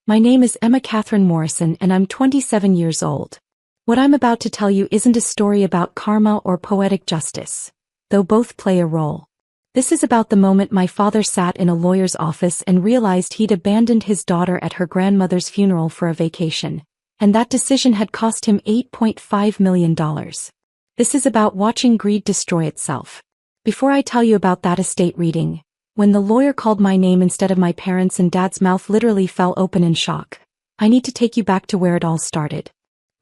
My name is Emma Catherine Morrison and I'm 27 years old. What I'm about to tell you isn't a story about karma or poetic justice, though both play a role. This is about the moment my father sat in a lawyer's office and realized he'd abandoned his daughter at her grandmother's funeral for a vacation, and that decision had cost him $8.5 million. This is about watching greed destroy itself. Before I tell you about that estate reading, when the lawyer called my name instead of my parents' and Dad's mouth literally fell open in shock, I need to take you back to where it all started.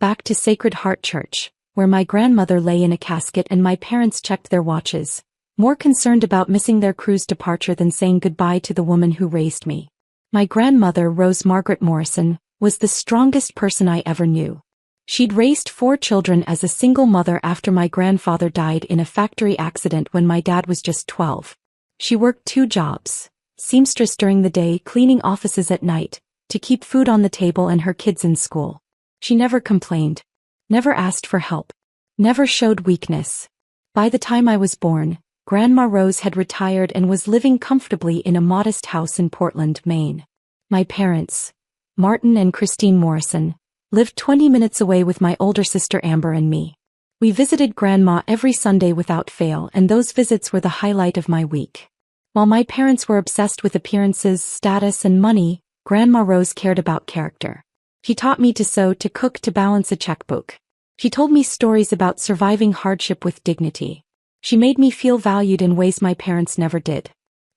Back to Sacred Heart Church, where my grandmother lay in a casket and my parents checked their watches, more concerned about missing their cruise departure than saying goodbye to the woman who raised me. My grandmother, Rose Margaret Morrison, was the strongest person I ever knew. She'd raised 4 children as a single mother after my grandfather died in a factory accident when my dad was just 12. She worked 2 jobs, seamstress during the day, cleaning offices at night, to keep food on the table and her kids in school. She never complained, never asked for help, never showed weakness. By the time I was born, Grandma Rose had retired and was living comfortably in a modest house in Portland, Maine. My parents, Martin and Christine Morrison, lived 20 minutes away with my older sister Amber and me. We visited Grandma every Sunday without fail, and those visits were the highlight of my week. While my parents were obsessed with appearances, status, and money, Grandma Rose cared about character. She taught me to sew, to cook, to balance a checkbook. She told me stories about surviving hardship with dignity. She made me feel valued in ways my parents never did.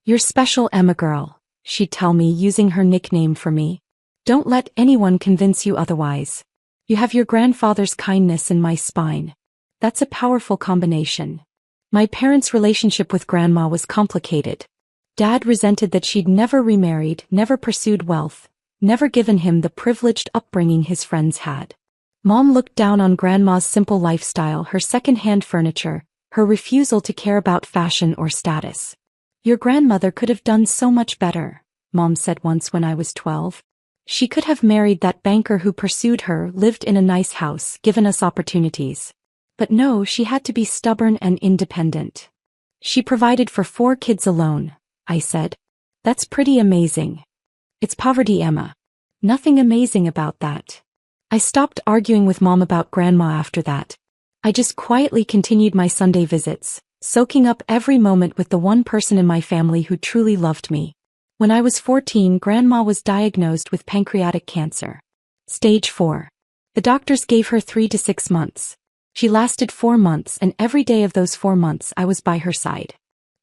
"You're special, Emma girl," she'd tell me, using her nickname for me. "Don't let anyone convince you otherwise. You have your grandfather's kindness and my spine. That's a powerful combination." My parents' relationship with Grandma was complicated. Dad resented that she'd never remarried, never pursued wealth, never given him the privileged upbringing his friends had. Mom looked down on Grandma's simple lifestyle, her second-hand furniture, her refusal to care about fashion or status. "Your grandmother could have done so much better," Mom said once when I was 12. "She could have married that banker who pursued her, lived in a nice house, given us opportunities. But no, she had to be stubborn and independent. She provided for 4 kids alone," I said. "That's pretty amazing." "It's poverty, Emma. Nothing amazing about that." I stopped arguing with Mom about Grandma after that. I just quietly continued my Sunday visits, soaking up every moment with the one person in my family who truly loved me. When I was 14, Grandma was diagnosed with pancreatic cancer. Stage 4. The doctors gave her 3 to 6 months. She lasted 4 months, and every day of those 4 months I was by her side.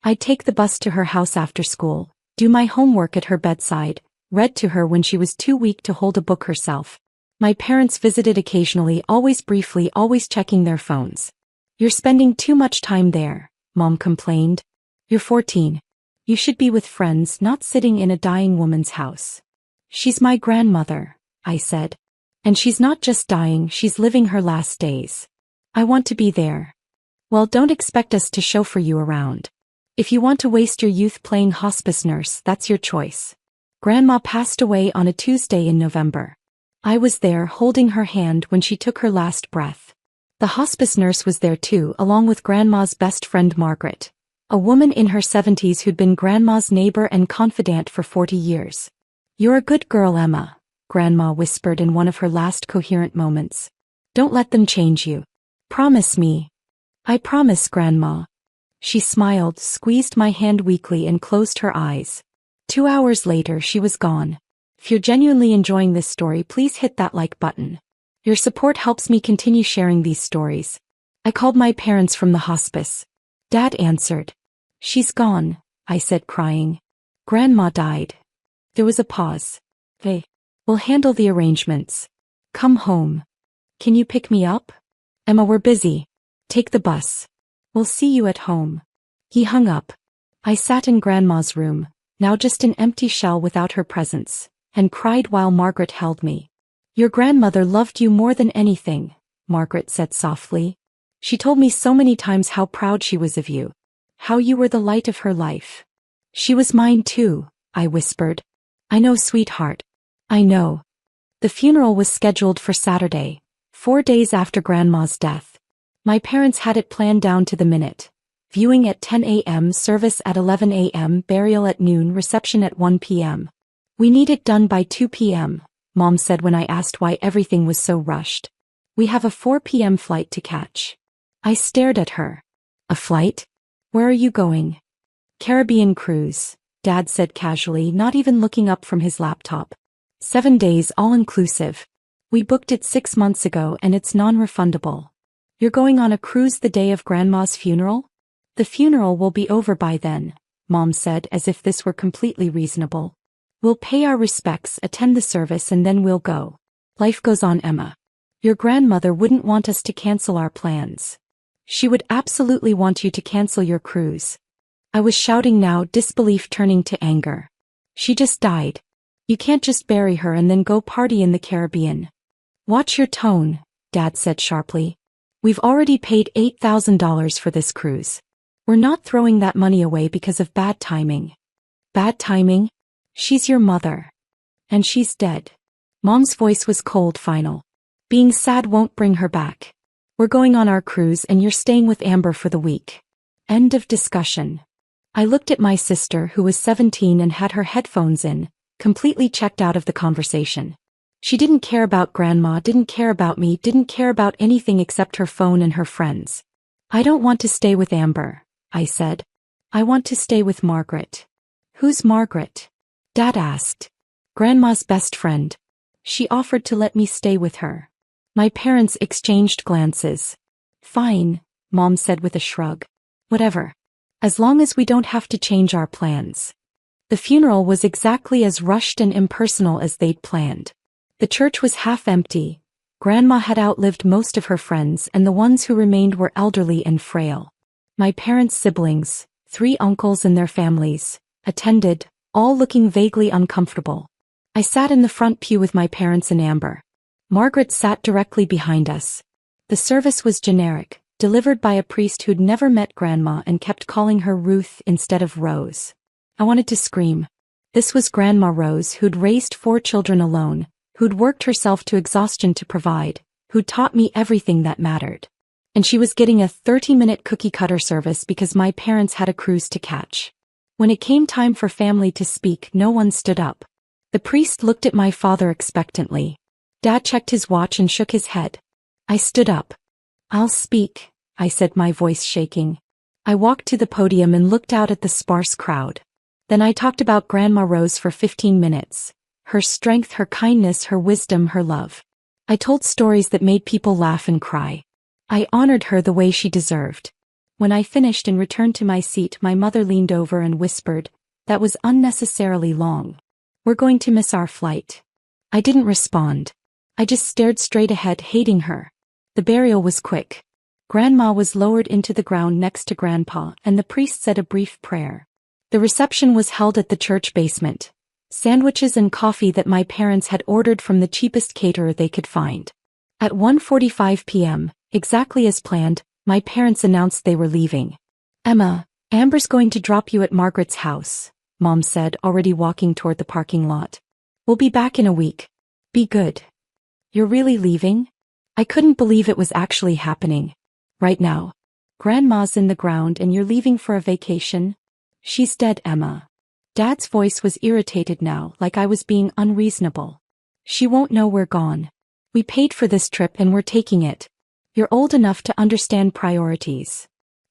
I'd take the bus to her house after school, do my homework at her bedside, read to her when she was too weak to hold a book herself. My parents visited occasionally, always briefly, always checking their phones. "You're spending too much time there," Mom complained. "You're 14. You should be with friends, not sitting in a dying woman's house." "She's my grandmother," I said. "And she's not just dying, she's living her last days. I want to be there." "Well, don't expect us to chauffeur you around. If you want to waste your youth playing hospice nurse, that's your choice." Grandma passed away on a Tuesday in November. I was there holding her hand when she took her last breath. The hospice nurse was there too, along with Grandma's best friend Margaret, a woman in her 70s who'd been Grandma's neighbor and confidant for 40 years. "You're a good girl, Emma," Grandma whispered in one of her last coherent moments. "Don't let them change you. Promise me." "I promise, Grandma." She smiled, squeezed my hand weakly and closed her eyes. 2 hours later she was gone. If you're genuinely enjoying this story, please hit that like button. Your support helps me continue sharing these stories. I called my parents from the hospice. Dad answered. "She's gone," I said, crying. "Grandma died." There was a pause. "Hey, we'll handle the arrangements. Come home. Can you pick me up?" "Emma, we're busy. Take the bus. We'll see you at home." He hung up. I sat in Grandma's room, now just an empty shell without her presence, and cried while Margaret held me. "Your grandmother loved you more than anything," Margaret said softly. "She told me so many times how proud she was of you, how you were the light of her life." "She was mine too," I whispered. "I know, sweetheart. I know." The funeral was scheduled for Saturday, 4 days after Grandma's death. My parents had it planned down to the minute. Viewing at 10 a.m., service at 11 a.m., burial at noon, reception at 1 p.m. We need it done by 2 p.m., Mom said when I asked why everything was so rushed. We have a 4 p.m. flight to catch. I stared at her. A flight? Where are you going? Caribbean cruise, Dad said casually, not even looking up from his laptop. 7 days all-inclusive. We booked it 6 months ago and it's non-refundable. You're going on a cruise the day of Grandma's funeral? The funeral will be over by then, Mom said as if this were completely reasonable. We'll pay our respects, attend the service, and then we'll go. Life goes on, Emma. Your grandmother wouldn't want us to cancel our plans. She would absolutely want you to cancel your cruise. I was shouting now, disbelief turning to anger. She just died. You can't just bury her and then go party in the Caribbean. Watch your tone, Dad said sharply. We've already paid $8,000 for this cruise. We're not throwing that money away because of bad timing. Bad timing? She's your mother. And she's dead. Mom's voice was cold, final. Being sad won't bring her back. We're going on our cruise and you're staying with Amber for the week. End of discussion. I looked at my sister, who was 17 and had her headphones in, completely checked out of the conversation. She didn't care about Grandma, didn't care about me, didn't care about anything except her phone and her friends. I don't want to stay with Amber, I said. I want to stay with Margaret. Who's Margaret? Dad asked. Grandma's best friend. She offered to let me stay with her. My parents exchanged glances. Fine, Mom said with a shrug. Whatever. As long as we don't have to change our plans. The funeral was exactly as rushed and impersonal as they'd planned. The church was half empty. Grandma had outlived most of her friends and the ones who remained were elderly and frail. My parents' siblings, 3 uncles and their families, attended, all looking vaguely uncomfortable. I sat in the front pew with my parents and Amber. Margaret sat directly behind us. The service was generic, delivered by a priest who'd never met Grandma and kept calling her Ruth instead of Rose. I wanted to scream. This was Grandma Rose, who'd raised 4 children alone, who'd worked herself to exhaustion to provide, who'd taught me everything that mattered. And she was getting a 30-minute cookie-cutter service because my parents had a cruise to catch. When it came time for family to speak, no one stood up. The priest looked at my father expectantly. Dad checked his watch and shook his head. I stood up. I'll speak, I said, my voice shaking. I walked to the podium and looked out at the sparse crowd. Then I talked about Grandma Rose for 15 minutes. Her strength, her kindness, her wisdom, her love. I told stories that made people laugh and cry. I honored her the way she deserved. When I finished and returned to my seat, my mother leaned over and whispered, "That was unnecessarily long. We're going to miss our flight." I didn't respond. I just stared straight ahead, hating her. The burial was quick. Grandma was lowered into the ground next to Grandpa, and the priest said a brief prayer. The reception was held at the church basement. Sandwiches and coffee that my parents had ordered from the cheapest caterer they could find. At 1:45 p.m., exactly as planned, my parents announced they were leaving. "Emma, Amber's going to drop you at Margaret's house," Mom said, already walking toward the parking lot. "We'll be back in a week. Be good." "You're really leaving?" I couldn't believe it was actually happening. "Right now. Grandma's in the ground and you're leaving for a vacation?" "She's dead, Emma." Dad's voice was irritated now, like I was being unreasonable. "She won't know we're gone. We paid for this trip and we're taking it. You're old enough to understand priorities.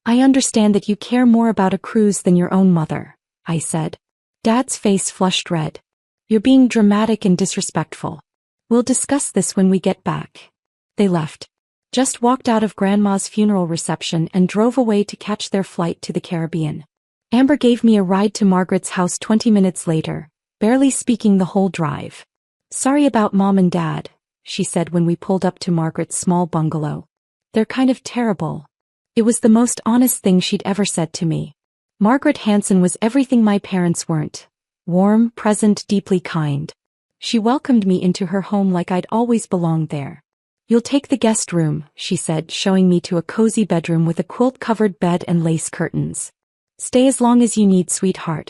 I understand that you care more about a cruise than your own mother," I said. Dad's face flushed red. "You're being dramatic and disrespectful. We'll discuss this when we get back." They left. Just walked out of Grandma's funeral reception and drove away to catch their flight to the Caribbean. Amber gave me a ride to Margaret's house 20 minutes later, barely speaking the whole drive. "Sorry about Mom and Dad," she said when we pulled up to Margaret's small bungalow. "They're kind of terrible." It was the most honest thing she'd ever said to me. Margaret Hanson was everything my parents weren't. Warm, present, deeply kind. She welcomed me into her home like I'd always belonged there. "You'll take the guest room," she said, showing me to a cozy bedroom with a quilt-covered bed and lace curtains. "Stay as long as you need, sweetheart.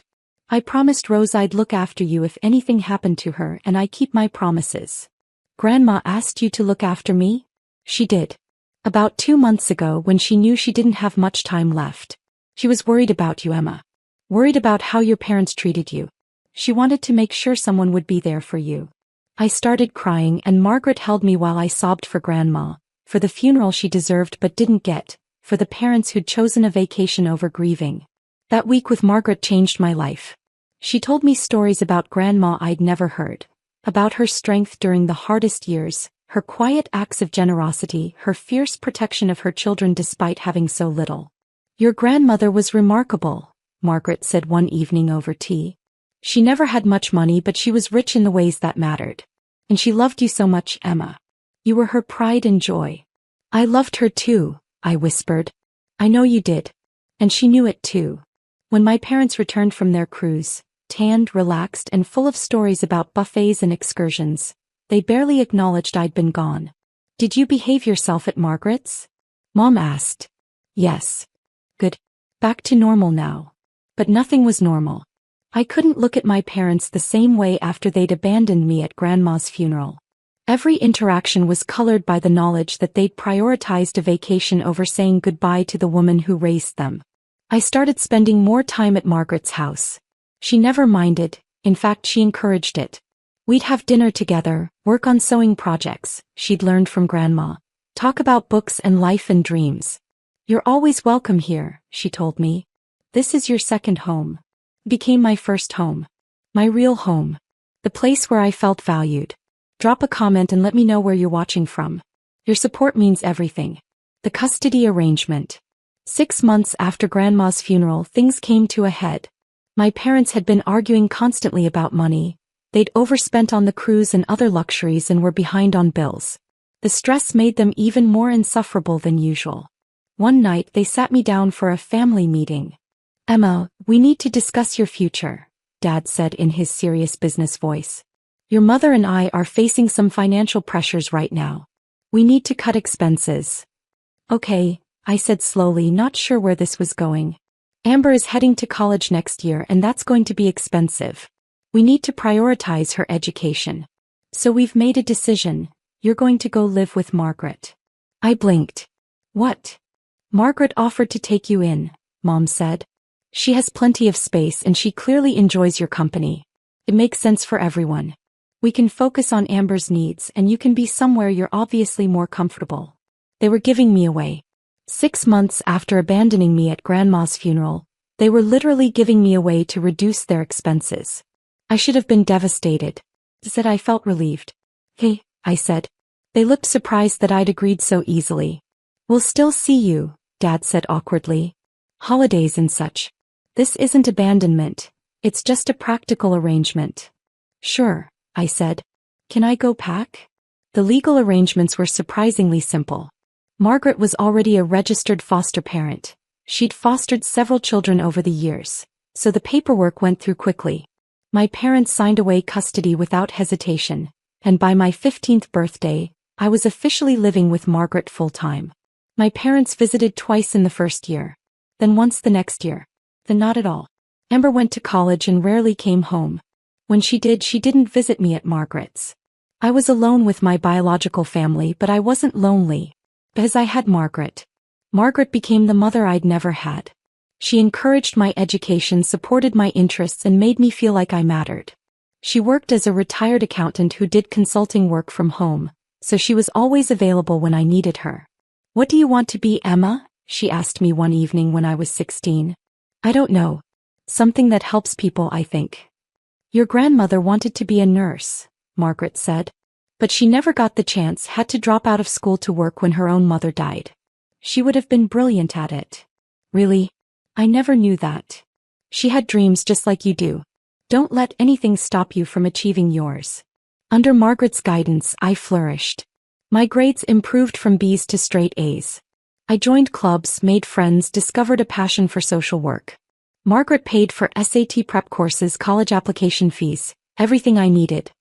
I promised Rose I'd look after you if anything happened to her, and I keep my promises." "Grandma asked you to look after me?" "She did. About 2 months ago, when she knew she didn't have much time left. She was worried about you, Emma. Worried about how your parents treated you. She wanted to make sure someone would be there for you." I started crying and Margaret held me while I sobbed for Grandma, for the funeral she deserved but didn't get, for the parents who'd chosen a vacation over grieving. That week with Margaret changed my life. She told me stories about Grandma I'd never heard, about her strength during the hardest years, her quiet acts of generosity, her fierce protection of her children despite having so little. "Your grandmother was remarkable," Margaret said one evening over tea. "She never had much money but she was rich in the ways that mattered. And she loved you so much, Emma. You were her pride and joy." "I loved her too," I whispered. "I know you did. And she knew it too." When my parents returned from their cruise, tanned, relaxed, and full of stories about buffets and excursions, they barely acknowledged I'd been gone. "Did you behave yourself at Margaret's?" Mom asked. "Yes." "Good. Back to normal now." But nothing was normal. I couldn't look at my parents the same way after they'd abandoned me at Grandma's funeral. Every interaction was colored by the knowledge that they'd prioritized a vacation over saying goodbye to the woman who raised them. I started spending more time at Margaret's house. She never minded, in fact she encouraged it. We'd have dinner together, work on sewing projects she'd learned from Grandma, talk about books and life and dreams. "You're always welcome here," she told me. "This is your second home." It became my first home. My real home. The place where I felt valued. Drop a comment and let me know where you're watching from. Your support means everything. The custody arrangement. 6 months after Grandma's funeral, things came to a head. My parents had been arguing constantly about money. They'd overspent on the cruise and other luxuries and were behind on bills. The stress made them even more insufferable than usual. One night they sat me down for a family meeting. "Emma, we need to discuss your future," Dad said in his serious business voice. "Your mother and I are facing some financial pressures right now. We need to cut expenses." "Okay," I said slowly, not sure where this was going. "Amber is heading to college next year and that's going to be expensive. We need to prioritize her education. So we've made a decision. You're going to go live with Margaret." I blinked. "What?" "Margaret offered to take you in," Mom said. "She has plenty of space and she clearly enjoys your company. It makes sense for everyone. We can focus on Amber's needs and you can be somewhere you're obviously more comfortable." They were giving me away. 6 months after abandoning me at Grandma's funeral, they were literally giving me away to reduce their expenses. I should have been devastated. Instead I felt relieved. "Hey," I said. They looked surprised that I'd agreed so easily. "We'll still see you," Dad said awkwardly. "Holidays and such. This isn't abandonment. It's just a practical arrangement." "Sure," I said. "Can I go pack?" The legal arrangements were surprisingly simple. Margaret was already a registered foster parent. She'd fostered several children over the years, so the paperwork went through quickly. My parents signed away custody without hesitation, and by my 15th birthday, I was officially living with Margaret full-time. My parents visited twice in the first year, then once the next year, then not at all. Amber went to college and rarely came home. When she did, she didn't visit me at Margaret's. I was alone with my biological family, but I wasn't lonely, because I had Margaret. Margaret became the mother I'd never had. She encouraged my education, supported my interests, and made me feel like I mattered. She worked as a retired accountant who did consulting work from home, so she was always available when I needed her. "What do you want to be, Emma?" she asked me one evening when I was 16. "I don't know. Something that helps people, I think." "Your grandmother wanted to be a nurse," Margaret said. "But she never got the chance, had to drop out of school to work when her own mother died. She would have been brilliant at it." "Really? I never knew that." "She had dreams just like you do. Don't let anything stop you from achieving yours." Under Margaret's guidance, I flourished. My grades improved from B's to straight A's. I joined clubs, made friends, discovered a passion for social work. Margaret paid for SAT prep courses, college application fees, everything I needed.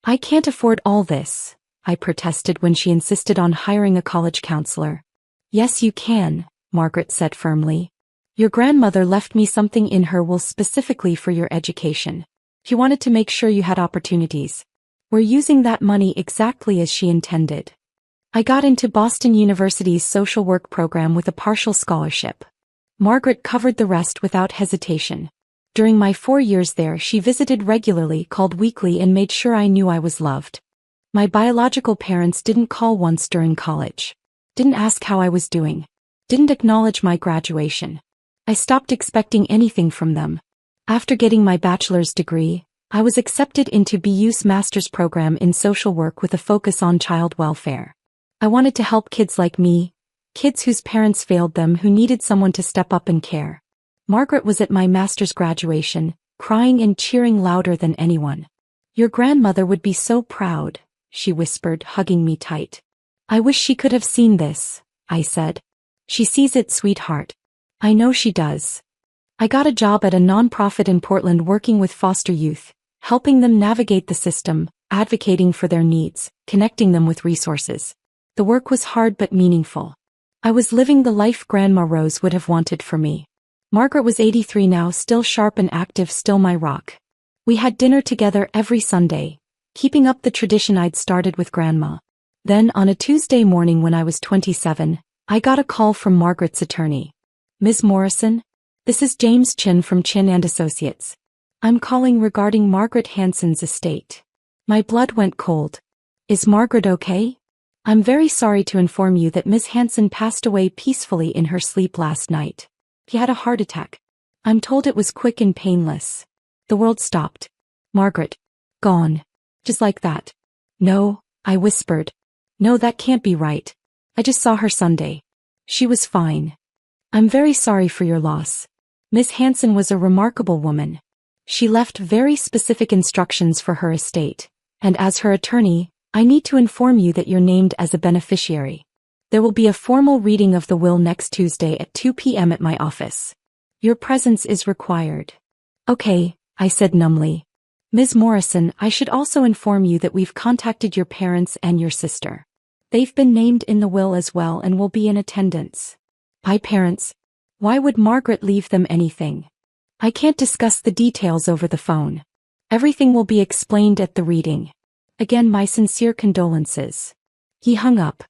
"I can't afford all this," I protested when she insisted on hiring a college counselor. "Yes, you can," Margaret said firmly. "Your grandmother left me something in her will specifically for your education. She wanted to make sure you had opportunities. We're using that money exactly as she intended." I got into Boston University's social work program with a partial scholarship. Margaret covered the rest without hesitation. During my 4 years there, she visited regularly, called weekly, and made sure I knew I was loved. My biological parents didn't call once during college. Didn't ask how I was doing. Didn't acknowledge my graduation. I stopped expecting anything from them. After getting my bachelor's degree, I was accepted into BU's master's program in social work with a focus on child welfare. I wanted to help kids like me, kids whose parents failed them who needed someone to step up and care. Margaret was at my master's graduation, crying and cheering louder than anyone. "Your grandmother would be so proud," she whispered, hugging me tight. "I wish she could have seen this," I said. "She sees it, sweetheart." "I know she does." I got a job at a nonprofit in Portland working with foster youth, helping them navigate the system, advocating for their needs, connecting them with resources. The work was hard but meaningful. I was living the life Grandma Rose would have wanted for me. Margaret was 83 now, still sharp and active, still my rock. We had dinner together every Sunday, keeping up the tradition I'd started with Grandma. Then, on a Tuesday morning when I was 27, I got a call from Margaret's attorney. "Ms. Morrison? This is James Chin from Chin and Associates. I'm calling regarding Margaret Hansen's estate." My blood went cold. "Is Margaret okay?" "I'm very sorry to inform you that Miss Hansen passed away peacefully in her sleep last night. She had a heart attack. I'm told it was quick and painless." The world stopped. "Margaret. Gone. Just like that." "No," I whispered. "No, that can't be right. I just saw her Sunday. She was fine." "I'm very sorry for your loss. Miss Hansen was a remarkable woman. She left very specific instructions for her estate, and as her attorney, I need to inform you that you're named as a beneficiary. There will be a formal reading of the will next Tuesday at 2 p.m. at my office. Your presence is required." "Okay," I said numbly. "Ms. Morrison, I should also inform you that we've contacted your parents and your sister. They've been named in the will as well and will be in attendance." "My parents? Why would Margaret leave them anything?" "I can't discuss the details over the phone. Everything will be explained at the reading. Again, my sincere condolences." He hung up.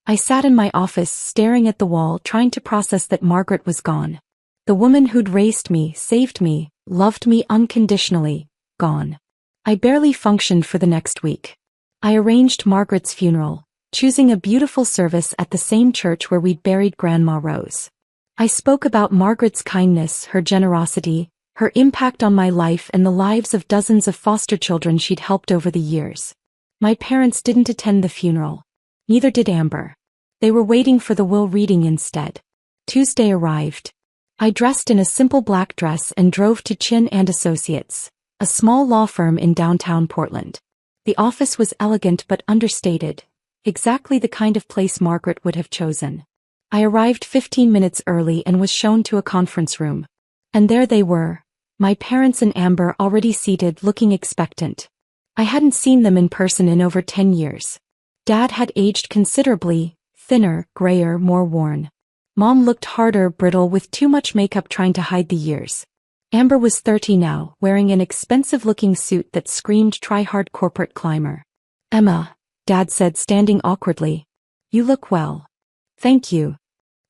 I sat in my office staring at the wall, trying to process that Margaret was gone. The woman who'd raised me, saved me, loved me unconditionally, gone. I barely functioned for the next week. I arranged Margaret's funeral, choosing a beautiful service at the same church where we'd buried Grandma Rose. I spoke about Margaret's kindness, her generosity, her impact on my life and the lives of dozens of foster children she'd helped over the years. My parents didn't attend the funeral. Neither did Amber. They were waiting for the will reading instead. Tuesday arrived. I dressed in a simple black dress and drove to Chin and Associates, a small law firm in downtown Portland. The office was elegant but understated, exactly the kind of place Margaret would have chosen. I arrived 15 minutes early and was shown to a conference room. And there they were, my parents and Amber already seated, looking expectant. I hadn't seen them in person in over 10 years. Dad had aged considerably, thinner, grayer, more worn. Mom looked harder, brittle, with too much makeup trying to hide the years. Amber was 30 now, wearing an expensive-looking suit that screamed try-hard corporate climber. "Emma," Dad said, standing awkwardly. "You look well." "Thank you."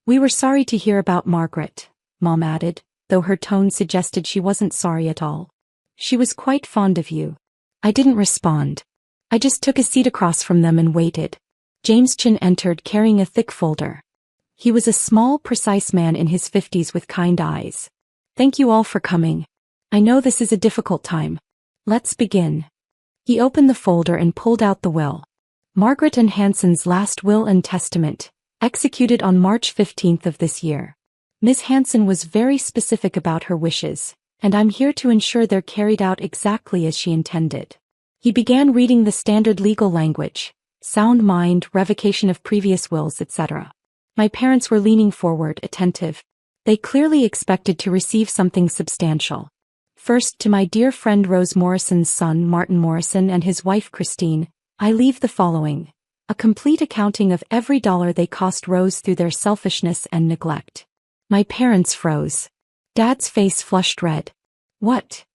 "We were sorry to hear about Margaret," Mom added, though her tone suggested she wasn't sorry at all. "She was quite fond of you." I didn't respond. I just took a seat across from them and waited. James Chin entered carrying a thick folder. He was a small, precise man in his 50s with kind eyes. "Thank you all for coming. I know this is a difficult time. Let's begin." He opened the folder and pulled out the will. Margaret Ann Hansen's last will and testament, executed on March 15th of this year. Ms. Hansen was very specific about her wishes, and I'm here to ensure they're carried out exactly as she intended. He began reading the standard legal language, sound mind, revocation of previous wills, etc. My parents were leaning forward, attentive. They clearly expected to receive something substantial. "First, to my dear friend Rose Morrison's son Martin Morrison and his wife Christine, I leave the following: a complete accounting of every dollar they cost Rose through their selfishness and neglect." My parents froze. Dad's face flushed red. "What?"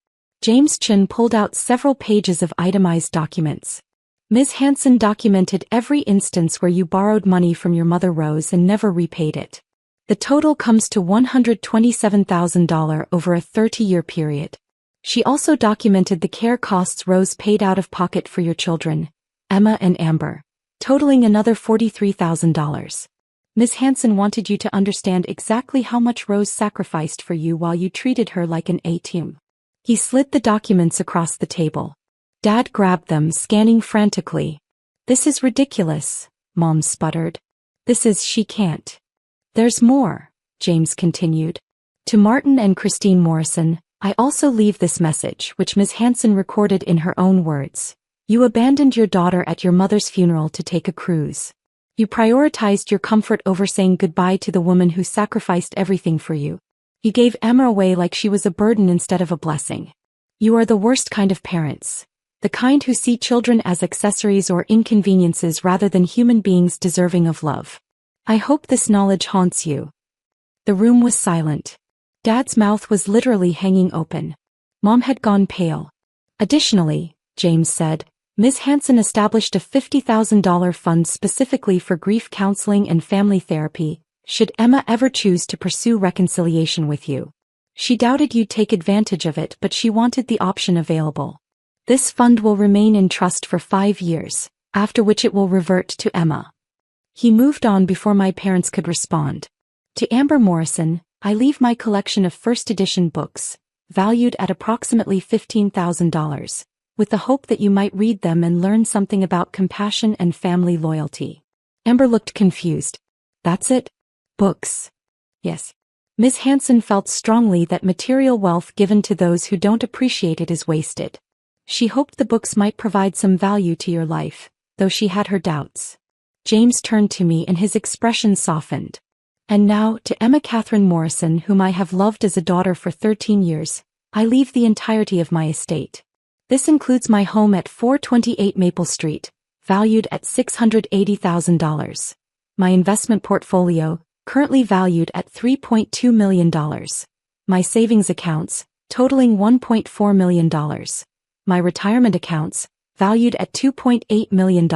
James Chin pulled out several pages of itemized documents. "Ms. Hansen documented every instance where you borrowed money from your mother Rose and never repaid it. The total comes to $127,000 over a 30-year period. She also documented the care costs Rose paid out of pocket for your children, Emma and Amber, totaling another $43,000. Miss Hanson wanted you to understand exactly how much Rose sacrificed for you while you treated her like an A-team. He slid the documents across the table. Dad grabbed them, scanning frantically. This is ridiculous, Mom sputtered. She can't. There's more, James continued. To Martin and Christine Morrison, I also leave this message, which Miss Hanson recorded in her own words. You abandoned your daughter at your mother's funeral to take a cruise. You prioritized your comfort over saying goodbye to the woman who sacrificed everything for you. You gave Emma away like she was a burden instead of a blessing. You are the worst kind of parents. The kind who see children as accessories or inconveniences rather than human beings deserving of love. I hope this knowledge haunts you. The room was silent. Dad's mouth was literally hanging open. Mom had gone pale. Additionally, James said, Ms. Hanson established a $50,000 fund specifically for grief counseling and family therapy, should Emma ever choose to pursue reconciliation with you. She doubted you'd take advantage of it, but she wanted the option available. This fund will remain in trust for 5 years, after which it will revert to Emma. He moved on before my parents could respond. To Amber Morrison, I leave my collection of first edition books, valued at approximately $15,000, with the hope that you might read them and learn something about compassion and family loyalty. Amber looked confused. That's it? Books? Yes. Ms. Hanson felt strongly that material wealth given to those who don't appreciate it is wasted. She hoped the books might provide some value to your life, though she had her doubts. James turned to me and his expression softened. And now, to Emma Catherine Morrison, whom I have loved as a daughter for 13 years, I leave the entirety of my estate. This includes my home at 428 Maple Street, valued at $680,000. My investment portfolio, currently valued at $3.2 million. My savings accounts, totaling $1.4 million. My retirement accounts, valued at $2.8 million.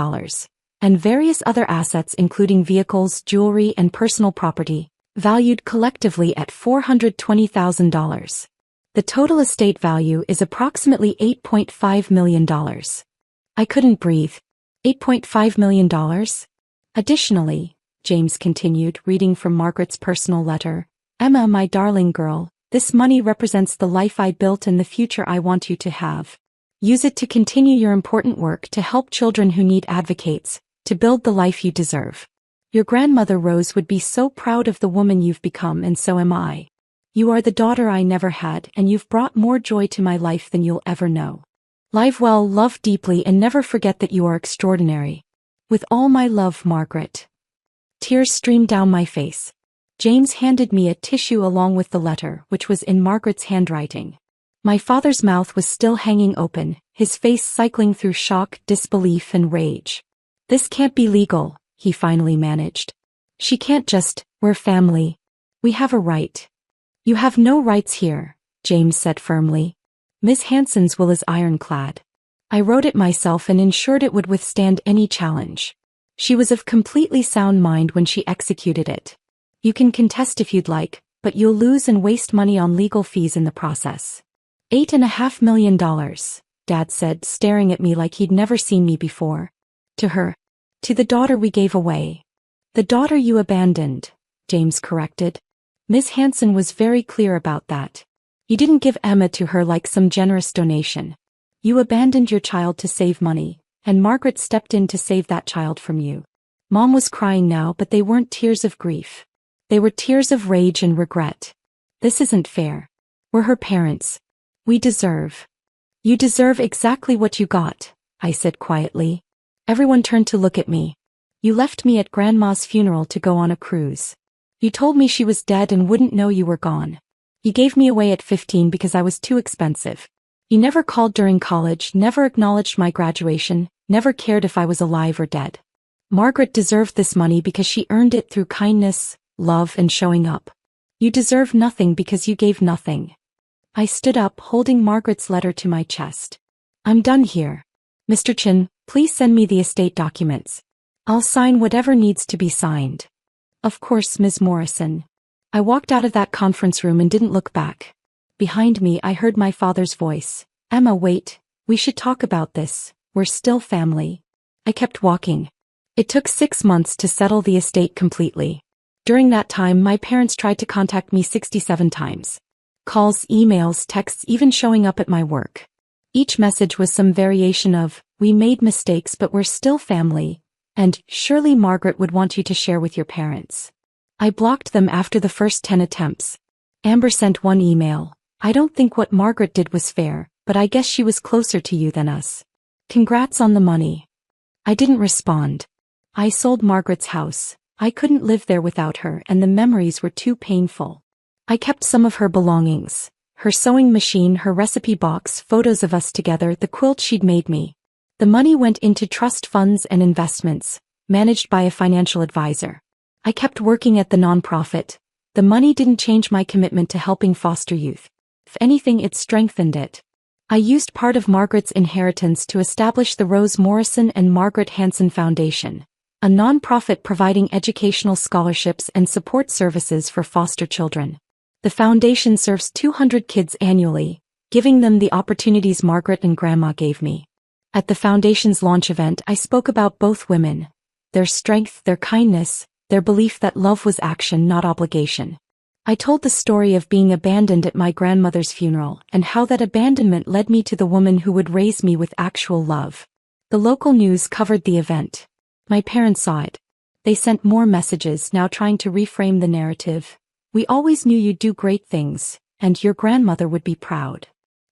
And various other assets including vehicles, jewelry, and personal property, valued collectively at $420,000. The total estate value is approximately $8.5 million. I couldn't breathe. $8.5 million? Additionally, James continued, reading from Margaret's personal letter, Emma, my darling girl, this money represents the life I built and the future I want you to have. Use it to continue your important work to help children who need advocates, to build the life you deserve. Your grandmother Rose would be so proud of the woman you've become, and so am I. You are the daughter I never had, and you've brought more joy to my life than you'll ever know. Live well, love deeply, and never forget that you are extraordinary. With all my love, Margaret. Tears streamed down my face. James handed me a tissue along with the letter, which was in Margaret's handwriting. My father's mouth was still hanging open, his face cycling through shock, disbelief, and rage. This can't be legal, he finally managed. She can't just, we're family. We have a right. You have no rights here, James said firmly. Miss Hanson's will is ironclad. I wrote it myself and ensured it would withstand any challenge. She was of completely sound mind when she executed it. You can contest if you'd like, but you'll lose and waste money on legal fees in the process. $8.5 million, Dad said, staring at me like he'd never seen me before. To her. To the daughter we gave away. The daughter you abandoned, James corrected. Miss Hanson was very clear about that. You didn't give Emma to her like some generous donation. You abandoned your child to save money, and Margaret stepped in to save that child from you. Mom was crying now, but they weren't tears of grief. They were tears of rage and regret. This isn't fair. We're her parents. We deserve. You deserve exactly what you got, I said quietly. Everyone turned to look at me. You left me at Grandma's funeral to go on a cruise. You told me she was dead and wouldn't know you were gone. You gave me away at 15 because I was too expensive. You never called during college, never acknowledged my graduation, never cared if I was alive or dead. Margaret deserved this money because she earned it through kindness, love, and showing up. You deserve nothing because you gave nothing. I stood up, holding Margaret's letter to my chest. I'm done here. Mr. Chin, please send me the estate documents. I'll sign whatever needs to be signed. Of course, Ms. Morrison. I walked out of that conference room and didn't look back. Behind me, I heard my father's voice. Emma, wait. We should talk about this. We're still family. I kept walking. It took 6 months to settle the estate completely. During that time, my parents tried to contact me 67 times. Calls, emails, texts, even showing up at my work. Each message was some variation of, "We made mistakes but we're still family," and "Surely Margaret would want you to share with your parents." I blocked them after the first 10 attempts. Amber sent one email. "I don't think what Margaret did was fair, but I guess she was closer to you than us. Congrats on the money." I didn't respond. I sold Margaret's house. I couldn't live there without her, and the memories were too painful. I kept some of her belongings. Her sewing machine, her recipe box, photos of us together, the quilt she'd made me. The money went into trust funds and investments, managed by a financial advisor. I kept working at the nonprofit. The money didn't change my commitment to helping foster youth. If anything, it strengthened it. I used part of Margaret's inheritance to establish the Rose Morrison and Margaret Hanson Foundation, a nonprofit providing educational scholarships and support services for foster children. The foundation serves 200 kids annually, giving them the opportunities Margaret and Grandma gave me. At the foundation's launch event, I spoke about both women, their strength, their kindness, their belief that love was action, not obligation. I told the story of being abandoned at my grandmother's funeral and how that abandonment led me to the woman who would raise me with actual love. The local news covered the event. My parents saw it. They sent more messages, now trying to reframe the narrative. "We always knew you'd do great things, and your grandmother would be proud."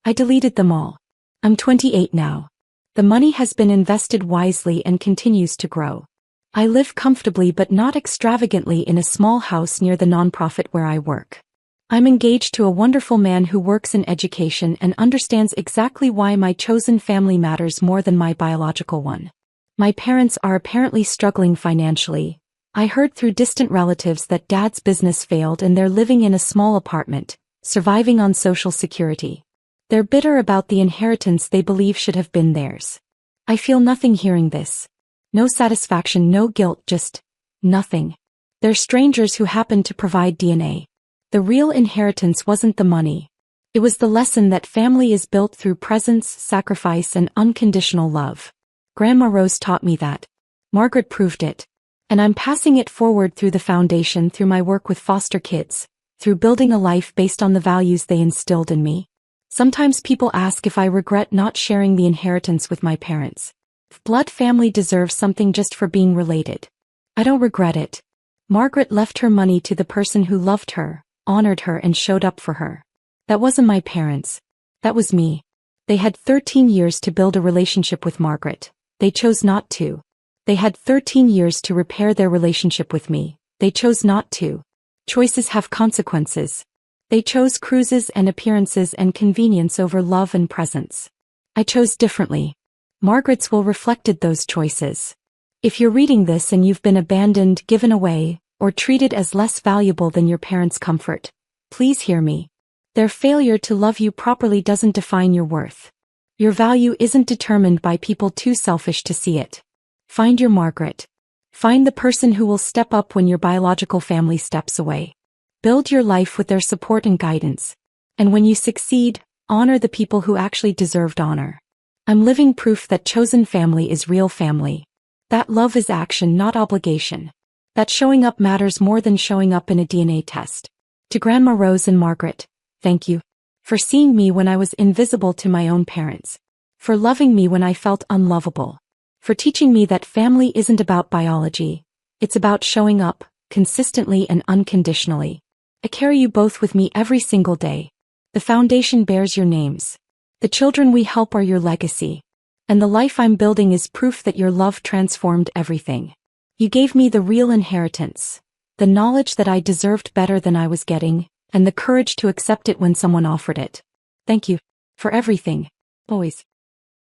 I deleted them all. I'm 28 now. The money has been invested wisely and continues to grow. I live comfortably but not extravagantly in a small house near the nonprofit where I work. I'm engaged to a wonderful man who works in education and understands exactly why my chosen family matters more than my biological one. My parents are apparently struggling financially. I heard through distant relatives that Dad's business failed and they're living in a small apartment, surviving on Social Security. They're bitter about the inheritance they believe should have been theirs. I feel nothing hearing this. No satisfaction, no guilt, just nothing. They're strangers who happen to provide DNA. The real inheritance wasn't the money. It was the lesson that family is built through presence, sacrifice, and unconditional love. Grandma Rose taught me that. Margaret proved it. And I'm passing it forward through the foundation, through my work with foster kids, through building a life based on the values they instilled in me. Sometimes people ask if I regret not sharing the inheritance with my parents. If blood family deserves something just for being related. I don't regret it. Margaret left her money to the person who loved her, honored her, and showed up for her. That wasn't my parents. That was me. They had 13 years to build a relationship with Margaret. They chose not to. They had 13 years to repair their relationship with me. They chose not to. Choices have consequences. They chose cruises and appearances and convenience over love and presence. I chose differently. Margaret's will reflected those choices. If you're reading this and you've been abandoned, given away, or treated as less valuable than your parents' comfort, please hear me. Their failure to love you properly doesn't define your worth. Your value isn't determined by people too selfish to see it. Find your Margaret. Find the person who will step up when your biological family steps away. Build your life with their support and guidance. And when you succeed, honor the people who actually deserved honor. I'm living proof that chosen family is real family. That love is action, not obligation. That showing up matters more than showing up in a DNA test. To Grandma Rose and Margaret, thank you. For seeing me when I was invisible to my own parents. For loving me when I felt unlovable. For teaching me that family isn't about biology. It's about showing up, consistently and unconditionally. I carry you both with me every single day. The foundation bears your names. The children we help are your legacy. And the life I'm building is proof that your love transformed everything. You gave me the real inheritance. The knowledge that I deserved better than I was getting, and the courage to accept it when someone offered it. Thank you. For everything. Always.